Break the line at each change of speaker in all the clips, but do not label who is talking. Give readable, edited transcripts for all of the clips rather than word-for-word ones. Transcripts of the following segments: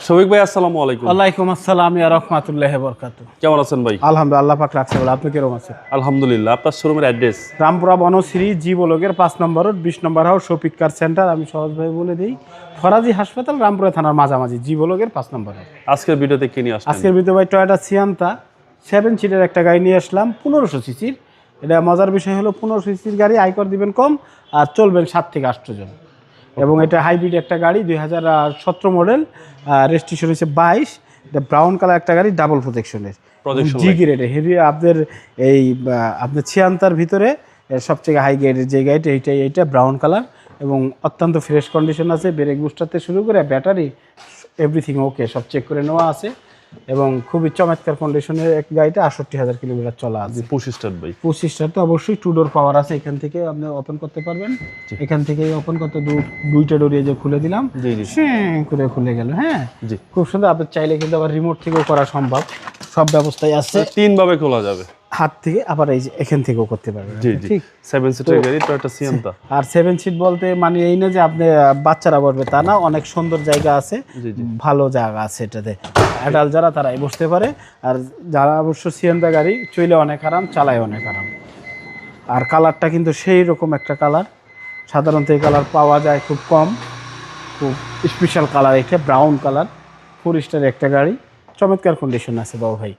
শফিক ভাই, আসসালামু আলাইকুম।
ওয়ালাইকুম আসসালাম ওয়া রাহমাতুল্লাহি ওয়া বারাকাতুহু।
কেমন আছেন ভাই?
আলহামদুলিল্লাহ, আল্লাহ পাক রাখছে ভালো। আপনি কিরকম আছেন?
আলহামদুলিল্লাহ। আপনার শোরুমের অ্যাড্রেস?
রামপুরা বনশ্রী জি ব্লকের 5 নম্বর রোড, 20 নম্বর হাউস, শফিক কার সেন্টার। আমি সহজভাবে বলে দিই, ফরাজি হাসপাতাল, রামপুরা থানার মাঝামাঝি, জি ব্লকের 5 নম্বর হাউস।
আজকের ভিডিওতে কি নিয়ে আসছেন?
আজকের ভিডিও ভাই টয়োটা সিয়ান্তা 7 সিটের একটা গাড়ি নিয়ে আসলাম, 1500 সিসির। এটা মজার বিষয় হলো 1500 সিসির গাড়ি, আয়কর দিবেন কম আর চলবেন 7 থেকে 8 জন। এবং এটা হাইব্রিড একটা গাড়ি, 2017 মডেল, রেজিস্ট্রেশন হচ্ছে 22। এটা ব্রাউন কালার একটা গাড়ি, ডাবল প্রোটেকশনের, জি গ্রেডে হেভি। আপনার এই আপনার সিয়ান্তার ভিতরে সবচেয়ে হাই গ্রেডের যে গাড়িটা এইটা ব্রাউন কালার এবং অত্যন্ত ফ্রেশ কন্ডিশন আছে। ব্রেক বুস্টার থেকে শুরু করে ব্যাটারি এভরিথিং ওকে, সব চেক করে নেওয়া আছে এবং খুবই চমৎকার কন্ডিশনের এক গাড়িটা। 68,000 কিলোমিটার চলা আছে।
25 স্টার ভাই?
25 স্টার তো অবশ্যই। 2 ডোর পাওয়ার আছে, এখান থেকে আপনি ওপেন করতে পারবেন। এখান থেকে ওপেন করতে দুইটা ডোর যে খুলে দিলাম, করে খুলে গেল। হ্যাঁ, খুব সুন্দর। আপনি চাইলে কিন্তু আবার রিমোট থেকেও করা সম্ভব, সব ব্যবস্থাই আছে।
3 ভাবে খোলা যাবে,
হাত থেকে আবার এই যে এখান থেকেও করতে পারবেন। ঠিক 7
সিটের গাড়ি টয়োটা সিয়ান্তা।
আর 7 সিট বলতে মানে এই না যে আপনি বাচ্চারা বসবে তা না, অনেক সুন্দর জায়গা আছে, ভালো জায়গা আছে এটাতে। অ্যাডাল্ট যারা তারাই বসতে পারে, আর যারা অবশ্য সিয়ান্তা গাড়ি চলে অনেক আরাম, চালায় অনেক আরাম। আর কালারটা কিন্তু সেই রকম একটা কালার, সাধারণত এই কালার পাওয়া যায় খুব কম, খুব স্পেশাল কালার। এটা ব্রাউন কালার, 4 স্টার একটা গাড়ি, চমৎকার কন্ডিশন আছে বাবু ভাই।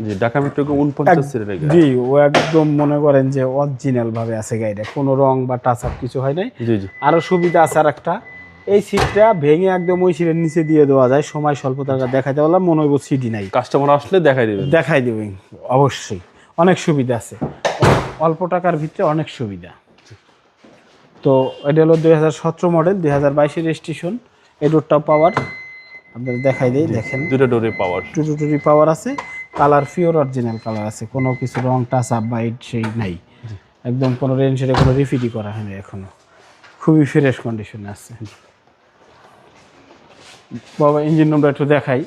জি, ঢাকা মেট্রো 49 সিটের গাড়ি।
জি, ও একদম মনে করেন যে অরিজিনাল ভাবে আছে গাড়িটা, কোনো রং বা টাচ আপ কিছু হয় নাই।
জি জি।
আরো সুবিধা আছে আর একটা, এই সিটটা ভেঙে একদম ওই সিটের নিচে দিয়ে দেওয়া যায়। সময় স্বল্পতাটা দেখাইতে পারলাম, মনে হইব সিডি নাই।
কাস্টমার আসলে দেখাই দেবেন
অবশ্যই। অনেক সুবিধা আছে, অল্প টাকার ভিতরে অনেক সুবিধা। তো এটা হলো 2017 মডেল, 2022 রেজিস্ট্রেশন। এই ডোরটাও পাওয়ার, আপনাদের দেখাই দেই, দেখেন
দুটো ডোরে পাওয়ার,
টুটুটুরি পাওয়ার আছে। কালার পিওর অরিজিনাল কালার আছে, কোনো কিছু রং টাচ আপ বা সেই নাই। একদম কোনো রেঞ্জের কোনো রিফিটই করা হয়নি এখনো, খুবই ফ্রেশ কন্ডিশনে আছে। বাবা ইঞ্জিন রুমটা একটু দেখাই,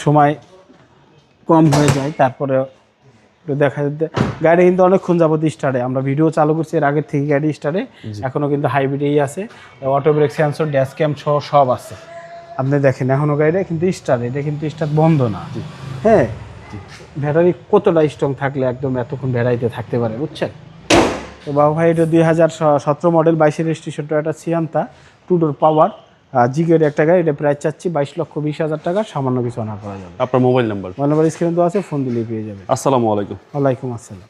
সময় কম হয়ে যায় তারপরে একটু দেখা যেতে। গাড়ি কিন্তু অনেকক্ষণ যাবত স্টার্টে, আমরা ভিডিও চালু করছি এর আগের থেকে গাড়ি স্টার্টে, এখনও কিন্তু হাইব্রিডেই আছে। Auto brake sensor, dash cam সহ সব আছে। আপনি দেখেন এখনও গাড়িটা কিন্তু স্টার্ট, এটা কিন্তু স্টার্ট বন্ধ না। হ্যাঁ, ব্যাটারি কতটা স্ট্রং থাকলে একদম এতক্ষণ ব্যাটারিতে থাকতে পারে, বুঝছেন? তো বাবু ভাই, এটা 2017 মডেল, 22 রেজিস্ট্রেশন, টয়োটা সিয়ান্তা, 2 ডোর পাওয়ার, জি গ্রেড একটা গাড়ি। এটা প্রাইস চাচ্ছি 22,20,000 টাকা, সামান্য কিছু অনার করা যাবে।
আপনার মোবাইল নাম্বার?
মোবাইল নাম্বার স্ক্রিনে দেওয়া আছে, ফোন দিলেই পেয়ে যাবে।
আসসালামু আলাইকুম।
ওয়ালাইকুম আসসালাম।